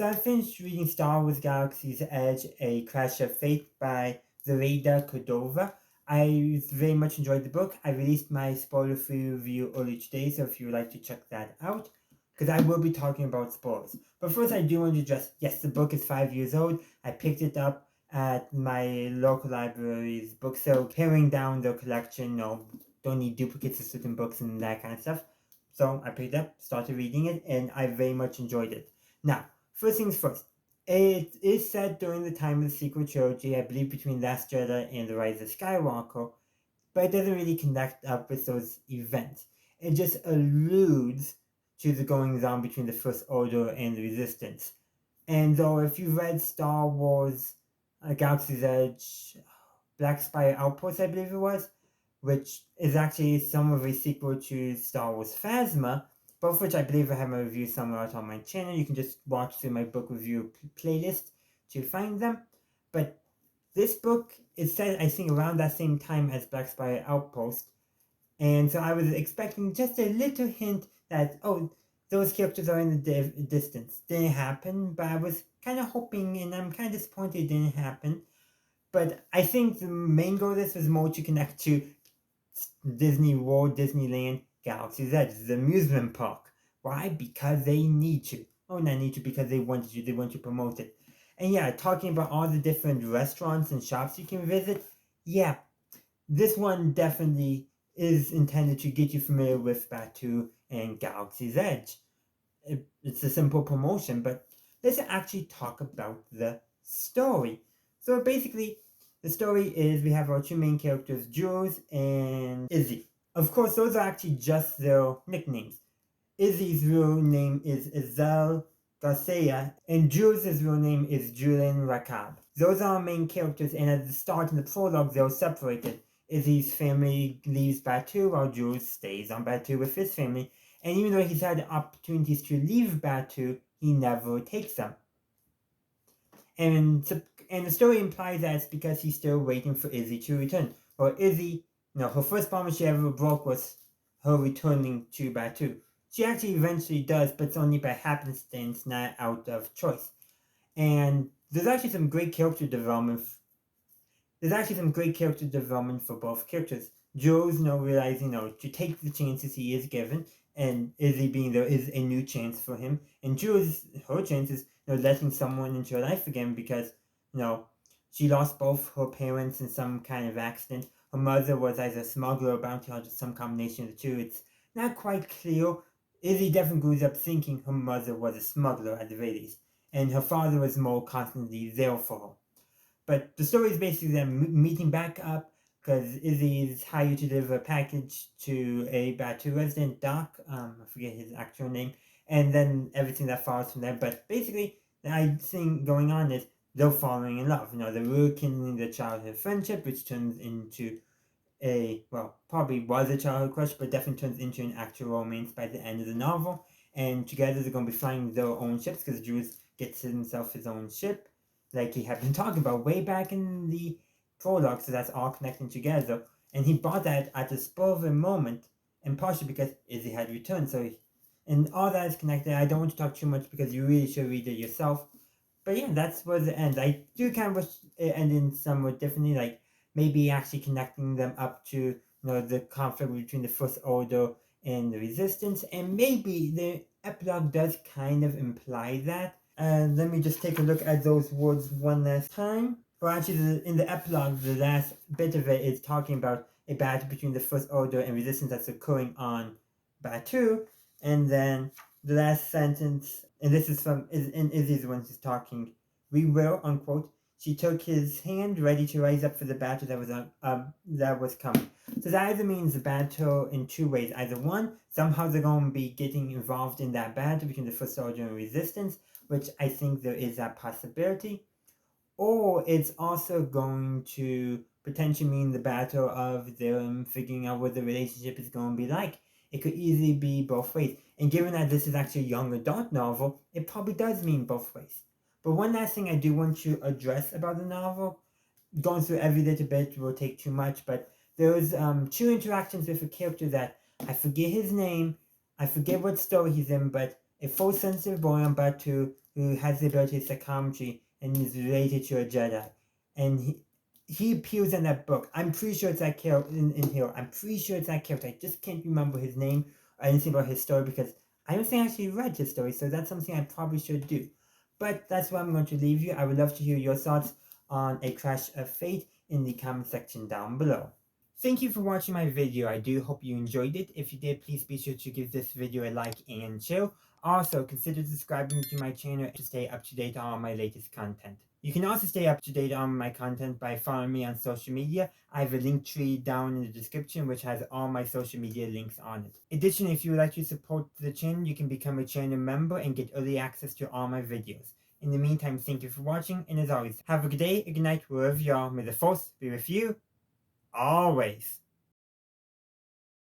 So I finished reading Star Wars Galaxy's Edge, A Crash of Fate by Zoraida Córdova. I very much enjoyed the book. I released my spoiler-free review earlier today, so if you would like to check that out, because I will be talking about spoilers. But first I do want to address, yes, the book is 5 years old. I picked it up at my local library's book sale, paring down their collection, don't need duplicates of certain books and that kind of stuff. So I picked it up, started reading it, and I very much enjoyed it. Now, first things first, it is set during the time of the sequel trilogy, I believe between Last Jedi and The Rise of Skywalker, but it doesn't really connect up with those events. It just alludes to the goings on between the First Order and the Resistance. And though if you read Star Wars Galaxy's Edge, Black Spire Outpost, I believe it was, which is actually some of a sequel to Star Wars Phasma, both which I believe I have my review somewhere out on my channel. You can just watch through my book review playlist to find them. But this book is set, I think, around that same time as Black Spire Outpost. And so I was expecting just a little hint that, those characters are in the distance. Didn't happen, but I was kind of hoping, and I'm kind of disappointed it didn't happen. But I think the main goal of this was more to connect to Disney World, Disneyland, Galaxy's Edge, the amusement park. Why? Because they need to. Oh, not need to, because they want to. They want to promote it. And yeah, talking about all the different restaurants and shops you can visit, yeah, this one definitely is intended to get you familiar with Batuu and Galaxy's Edge. It's a simple promotion, but let's actually talk about the story. So basically, the story is we have our two main characters, Jules and Izzy. Of course, those are actually just their nicknames. Izzy's real name is Izal Garsea, and Jules' real name is Julen Rakab. Those are our main characters, and at the start in the prologue, they're separated. Izzy's family leaves Batuu while Jules stays on Batuu with his family, and even though he's had opportunities to leave Batuu, he never takes them. And the story implies that it's because he's still waiting for Izzy to return. Well, Izzy, her first promise she ever broke was her returning to Batuu. She actually eventually does, but it's only by happenstance, not out of choice. And there's actually some great character development. For both characters. Jules, realizing, to take the chances he is given, and Izzy being there is a new chance for him. And Jules, her chances, letting someone into her life again because, she lost both her parents in some kind of accident. Her mother was either a smuggler or bounty hunter, some combination of the two. It's not quite clear. Izzy definitely grows up thinking her mother was a smuggler at the very least, and her father was more constantly there for her. But the story is basically them meeting back up because Izzy is hired to deliver a package to a Batuu resident, Doc. I forget his actual name, and then everything that follows from there. But basically, the thing going on is they're falling in love. They're rekindling their childhood friendship, which turns into probably was a childhood crush, but definitely turns into an actual romance by the end of the novel. And together they're going to be flying their own ships because Jules gets himself his own ship, like he had been talking about way back in the prologue, so that's all connecting together. And he bought that at the spur of a moment, and partially because Izzy had returned. And all that is connected. I don't want to talk too much because you really should read it yourself. But yeah, that's where it ends. I do kind of wish it ended somewhat differently, like maybe actually connecting them up to the conflict between the First Order and the Resistance, and maybe the epilogue does kind of imply that. Let me just take a look at those words one last time. Well, actually, in the epilogue, the last bit of it is talking about a battle between the First Order and Resistance that's occurring on Batuu, and then the last sentence, and this is from Izzy's when she's talking, "We will," unquote, "she took his hand, ready to rise up for the battle that was coming." So that either means the battle in two ways. Either one, somehow they're going to be getting involved in that battle between the First Order and Resistance, which I think there is that possibility. Or it's also going to potentially mean the battle of them figuring out what the relationship is going to be like. It could easily be both ways. And given that this is actually a young adult novel, it probably does mean both ways. But one last thing I do want to address about the novel, going through every little bit will take too much, but there's two interactions with a character that I forget his name, I forget what story he's in, but a full sensitive boy on Batuu who has the ability of psychometry and is related to a Jedi. And he appears in that book. I'm pretty sure it's that character in here. I'm pretty sure it's that character. I just can't remember his name or anything about his story because I don't think I actually read his story, so that's something I probably should do. But that's where I'm going to leave you. I would love to hear your thoughts on A Crash of Fate in the comment section down below. Thank you for watching my video. I do hope you enjoyed it. If you did, please be sure to give this video a like and share. Also, consider subscribing to my channel to stay up to date on all my latest content. You can also stay up to date on my content by following me on social media. I have a link tree down in the description which has all my social media links on it. Additionally, if you would like to support the channel, you can become a channel member and get early access to all my videos. In the meantime, thank you for watching, and as always, have a good day, a good night, wherever you are. May the Force be with you always.